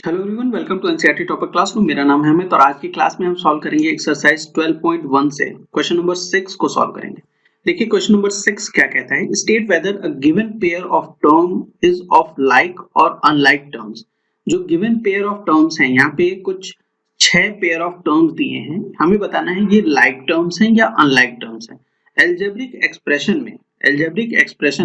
Hello everyone, welcome to NCERT topper classroom. मेरा नाम है अमित और आज की क्लास में हम सॉल्व करेंगे एक्सरसाइज 12.1 से क्वेश्चन नंबर 6 को सॉल्व करेंगे। देखिए क्वेश्चन नंबर 6 क्या कहता है, state whether a given pair of term is of like और अनलाइक टर्म्स। जो गिवन पेयर ऑफ टर्म्स हैं, यहाँ पे कुछ 6 पेयर ऑफ टर्म्स दिए हैं, हमें बताना है ये लाइक टर्म्स हैं या अनलाइक टर्म्स हैं। एल्जेब्रिक एक्सप्रेशन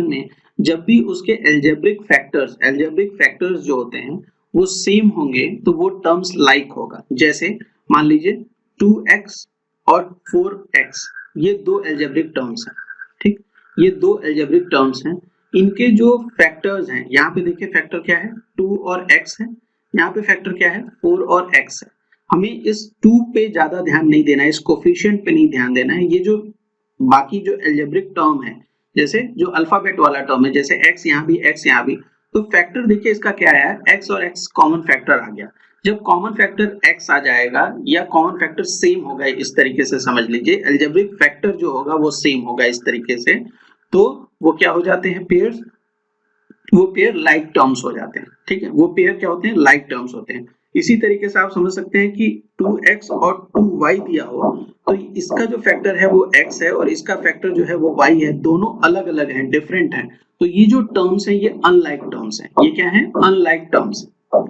में जब भी उसके एल्जेब्रिक फैक्टर्स जो होते हैं वो सेम होंगे तो वो टर्म्स लाइक होगा। जैसे मान लीजिए 2x और 4x, ये दो एल्जेब्रिक टर्म्स हैं। ठीक, ये दो एल्जेब्रिक टर्म्स हैं, इनके जो फैक्टर्स हैं, यहाँ पे देखिए फैक्टर क्या है 2 और x है, यहाँ पे फैक्टर क्या है 4 और x है। हमें इस 2 पे ज्यादा ध्यान नहीं देना है, इस कोफिशिएंट पे नहीं ध्यान देना है। ये जो बाकी जो एल्जेब्रिक टर्म है, जैसे जो अल्फाबेट वाला टर्म है, जैसे x यहाँ भी x यहाँ भी, तो फैक्टर देखिए इसका क्या है, x और x कॉमन फैक्टर आ गया। जब कॉमन फैक्टर x आ जाएगा या कॉमन फैक्टर सेम होगा, इस तरीके से समझ लीजिए एल्जेब्रिक फैक्टर जो होगा वो सेम होगा इस तरीके से, तो वो क्या हो जाते हैं पेयर्स, वो पेयर लाइक टर्म्स हो जाते हैं। ठीक है, वो पेयर क्या होते हैं, लाइक टर्म्स होते हैं। इसी तरीके से आप समझ सकते हैं कि 2x और 2y दिया हो तो इसका जो फैक्टर है वो x है और इसका फैक्टर जो है वो y है, दोनों अलग अलग हैं, डिफरेंट हैं। तो ये जो टर्म्स हैं ये अनलाइक टर्म्स हैं। ये क्या है, अनलाइक टर्म्स।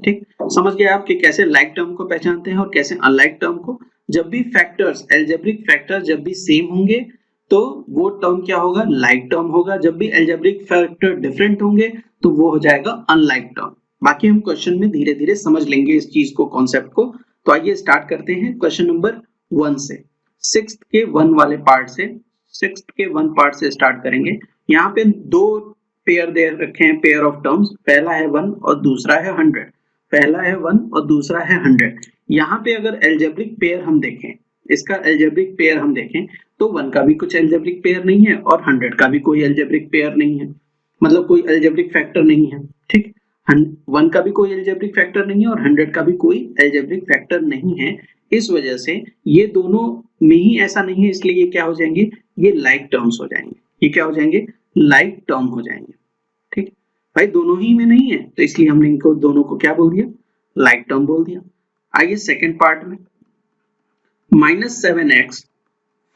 ठीक, समझ गए आप कि कैसे लाइक टर्म को पहचानते हैं और कैसे अनलाइक टर्म को। जब भी फैक्टर्स, एल्जेब्रिक फैक्टर जब भी सेम होंगे तो वो टर्म क्या होगा, लाइक टर्म होगा। जब भी एल्जेब्रिक फैक्टर डिफरेंट होंगे तो वो हो जाएगा अनलाइक टर्म। बाकी हम क्वेश्चन में धीरे धीरे समझ लेंगे इस चीज को, कॉन्सेप्ट को। तो आइए स्टार्ट करते हैं क्वेश्चन नंबर 1 से, सिक्स्थ के 1 वाले पार्ट से, सिक्स्थ के 1 पार्ट से स्टार्ट करेंगे। यहाँ पे दो पेयर दे रखे हैं, पेयर ऑफ टर्म्स, पहला है 1 और दूसरा है 100। पहला है 1 और दूसरा है 100। यहाँ पे अगर एल्जेब्रिक पेयर हम देखें, इसका एल्जेब्रिक पेयर हम देखें तो 1 का भी कुछ एल्जेब्रिक पेयर नहीं है और 100 का भी कोई एल्जेब्रिक पेयर नहीं है, मतलब कोई एल्जेब्रिक फैक्टर नहीं है। ठीक, 1 का भी कोई एल्जेब्रिक फैक्टर नहीं है और 100 का भी कोई एल्जेब्रिक फैक्टर नहीं है। इस वजह से ये दोनों में ही ऐसा नहीं है, इसलिए ये क्या हो जाएंगे, ये लाइक टर्म्स हो जाएंगे। ये क्या हो जाएंगे, लाइक टर्म हो जाएंगे। ठीक, भाई दोनों ही में नहीं है तो इसलिए हमने इनको दोनों को क्या बोल दिया, लाइक टर्म बोल दिया। आइए सेकेंड पार्ट में, -7x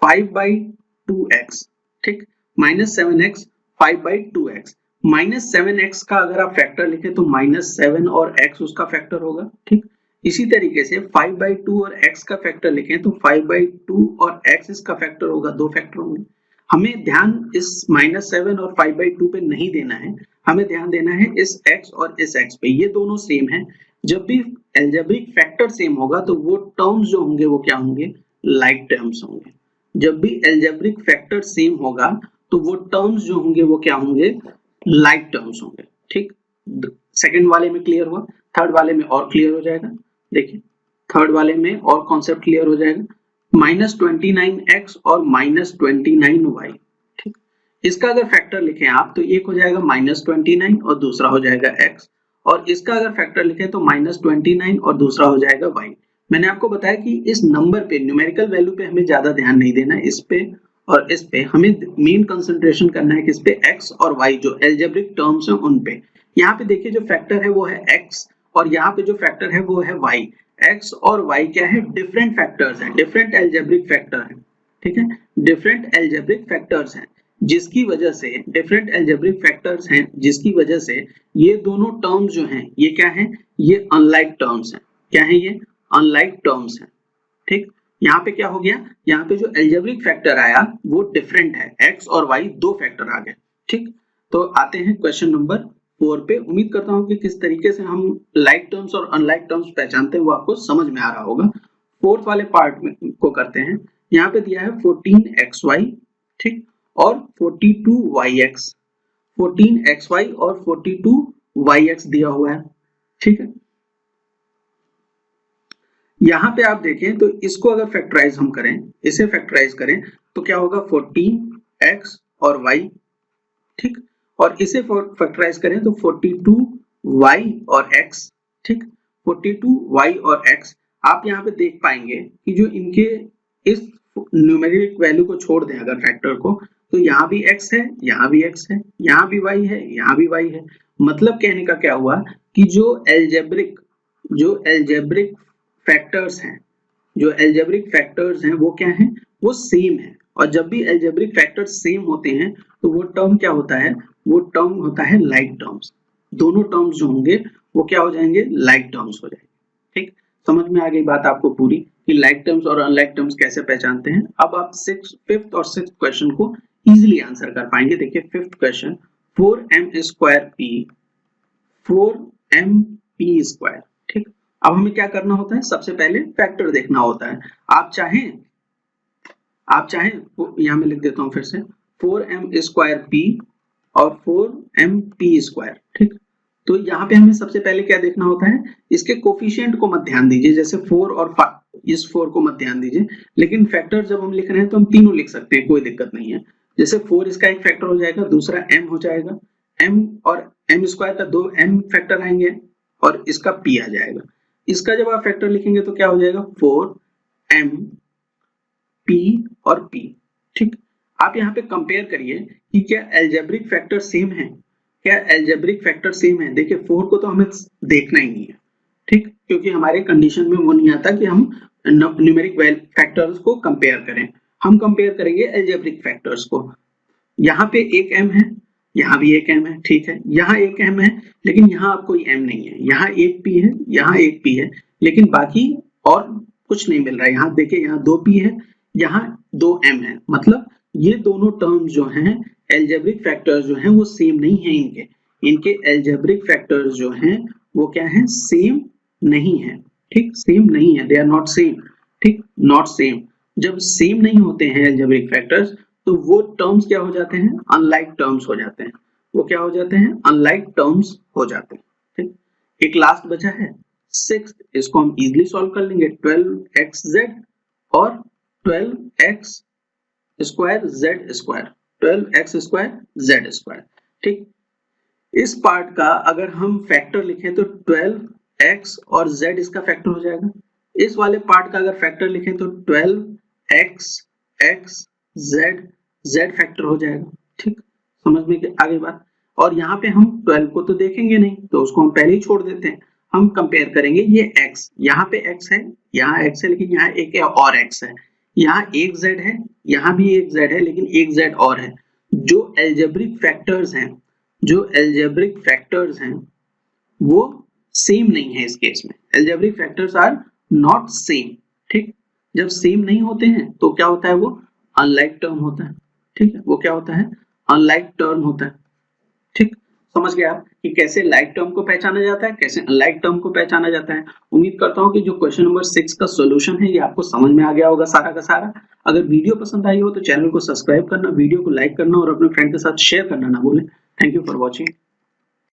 5/2x। ठीक, -7x 5/2x। -7x का अगर आप फैक्टर लिखें तो -7 और x उसका फैक्टर होगा। ठीक, इसी तरीके से 5/2 और x का फैक्टर लिखें तो 5/2 और x इसका फैक्टर होगा, दो फैक्टर होंगे। हमें ध्यान इस -7 और 5/2 पे नहीं देना है, हमें ध्यान देना है इस x और इस x पे, ये दोनों सेम है। जब भी एल्जेब्रिक फैक्टर सेम होगा तो वो टर्म्स जो होंगे वो क्या होंगे, लाइक टर्म्स होंगे। जब भी एल्जेब्रिक फैक्टर सेम होगा तो वो टर्म्स जो होंगे वो क्या होंगे, लाइक टर्म्स होंगे। ठीक, सेकंड वाले में क्लियर हुआ, थर्ड वाले में और क्लियर हो जाएगा। देखिए थर्ड वाले में और कॉन्सेप्ट क्लियर हो जाएगा, -29x और -29y। ठीक, इसका अगर फैक्टर लिखें आप तो एक हो जाएगा -29 और दूसरा हो जाएगा x, और इसका अगर फैक्टर लिखें तो -29 और दूसरा हो जाएगा y। मैंने आपको बताया कि इस नंबर पे, न्यूमेरिकल वैल्यू पे हमें ज्यादा ध्यान नहीं देना है, इस पे और इस पे हमें मेन कंसंट्रेशन करना है, किस पे, x और y जो एल्जेब्रिक टर्म्स हैं उन पे। यहाँ पे देखिए जो फैक्टर है वो है x और यहाँ पे जो फैक्टर है वो है y। x और y क्या है, डिफरेंट फैक्टर्स हैं, डिफरेंट एल्जेब्रिक फैक्टर हैं। ठीक है, डिफरेंट एल्जेब्रिक फैक्टर्स हैं, जिसकी वजह से डिफरेंट एल्जेब्रिक फैक्टर्स हैं, जिसकी वजह से ये दोनों टर्म्स जो हैं ये क्या हैं, ये अनलाइक टर्म्स हैं। क्या है ये, अनलाइक टर्म्स हैं। ठीक, यहाँ पे क्या हो गया, यहाँ पे जो एल्जेब्रिक फैक्टर आया वो डिफरेंट है, x और y दो फैक्टर आ गए। ठीक, तो आते हैं क्वेश्चन नंबर 4 पे। उम्मीद करता हूँ कि किस तरीके से हम लाइक टर्म्स और अनलाइक टर्म्स पहचानते हैं वो आपको समझ में आ रहा होगा। फोर्थ वाले पार्ट में को करते हैं। यहाँ पे दिया है 14xy, ठीक, और 42yx, 14xy और 42yx दिया हुआ है। ठीक है, यहाँ पे आप देखें तो इसको अगर फैक्टराइज हम करें, इसे फैक्टराइज करें तो क्या होगा, 14x और y। ठीक, और इसे फैक्टराइज करें तो 42y और x। ठीक, 42y और x। आप यहाँ पे देख पाएंगे कि जो इनके इस न्यूमेरिक वैल्यू को छोड़ दें अगर फैक्टर को, तो यहाँ भी x है, यहाँ भी x है, यहाँ भी y है, यहाँ भी y है। मतलब कहने का क्या हुआ कि जो एल्जेब्रिक जो एल्जेब्रिक फैक्टर्स हैं, जो एल्जेब्रिक फैक्टर्स हैं वो क्या हैं, वो सेम है। और जब भी एल्जेब्रिक फैक्टर्स सेम होते हैं तो वो टर्म क्या होता है, वो टर्म होता है लाइक टर्म्स। दोनों टर्म्स जो होंगे वो क्या हो जाएंगे, लाइक टर्म्स हो जाएंगे। ठीक, समझ में आ गई बात आपको पूरी कि लाइक टर्म्स और अनलाइक टर्म्स कैसे पहचानते हैं। अब आप फिफ्थ और सिक्स्थ क्वेश्चन को इजीली आंसर कर पाएंगे। देखिए fifth question, 4m square p 4mp²। ठीक, अब हमें क्या करना होता है, सबसे पहले फैक्टर देखना होता है। आप चाहें यहां मैं लिख देता हूं फिर से 4m² और 4mp²। ठीक, तो यहाँ पे हमें सबसे पहले क्या देखना होता है, इसके कोफिशिएंट को मत ध्यान दीजिए, जैसे 4 और 5, इस 4 को मत ध्यान दीजिए। लेकिन फैक्टर जब हम लिख रहे हैं तो हम तीनों लिख सकते हैं, कोई दिक्कत नहीं है। जैसे 4 इसका एक फैक्टर हो जाएगा, दूसरा m हो जाएगा, m और m² का 2 m फैक्टर आएंगे और इसका p आ जाएगा। इसका जब आप फैक्टर लिखेंगे तो क्या हो जाएगा, 4m p और p। ठीक, आप यहाँ पे कंपेयर करिए कि क्या एल्जेब्रिक फैक्टर सेम है, क्या एल्जेब्रिक फैक्टर सेम है। देखिए 4 को तो हमें देखना ही नहीं है, ठीक, क्योंकि हमारे कंडीशन में वो नहीं आता कि हम न्यूमेरिक फैक्टर्स को कंपेयर करें। हम कंपेयर करेंगे एल्जेब्रिक फैक्टर्स को। यहाँ पे एक m है, यहाँ भी एक m है, ठीक है, यहाँ एक m है लेकिन यहाँ अब कोई m नहीं है, यहाँ एक p है, यहाँ एक p है, लेकिन बाकी और कुछ नहीं मिल रहा है। यहाँ देखिए, यहाँ 2p है, यहाँ 2m है, मतलब ये दोनों टर्म्स जो हैं एल्जेब्रिक फैक्टर्स जो हैं वो सेम नहीं है। इनके एल्जेब्रिक फैक्टर्स जो हैं वो क्या है, सेम नहीं है। ठीक, सेम नहीं है, दे आर नॉट सेम। ठीक, नॉट सेम। जब सेम नहीं होते हैं एल्जेब्रिक फैक्टर्स तो वो टर्म्स क्या हो जाते हैं, अनलाइक टर्म्स हो जाते हैं। वो क्या हो जाते हैं, अनलाइक टर्म्स हो जाते हैं। ठीक, एक लास्ट बचा है सिक्स्थ, इसको हम इजीली सॉल्व कर लेंगे। 12xz और 12x square z square, 12x square z square. ठीक, इस पार्ट का अगर हम फैक्टर लिखें तो 12x और z इसका फैक्टर हो जाएगा। इस वाले पार्ट का अगर फैक्टर लिखें तो 12x x z फैक्टर हो जाएगा। ठीक, समझ में आ गई बात। और यहाँ पे हम 12 को तो देखेंगे नहीं तो उसको हम पहले ही छोड़ देते हैं। हम कंपेयर करेंगे ये x, यहाँ पे x है, यहाँ x है, लेकिन यहाँ एक और x है, यहाँ एक z है, यहाँ भी एक z है, लेकिन एक z और है। जो एल्जेब्रिक फैक्टर्स हैं, जो एल्जेब्रिक फैक्टर्स हैं वो सेम नहीं है। इस केस में algebraic factors are not same. ठीक, जब सेम नहीं होते हैं तो क्या होता है, वो अनलाइक टर्म होता है। ठीक है, वो क्या होता है, अनलाइक टर्म होता है। ठीक, समझ गए आप कि कैसे लाइक टर्म को पहचाना जाता है, कैसे अनलाइक टर्म को पहचाना जाता है। उम्मीद करता हूं कि जो क्वेश्चन नंबर 6 का सॉल्यूशन है ये आपको समझ में आ गया होगा सारा का सारा। अगर वीडियो पसंद आई हो तो चैनल को सब्सक्राइब करना, वीडियो को लाइक करना और अपने फ्रेंड के साथ शेयर करना ना भूलें। Thank you for watching.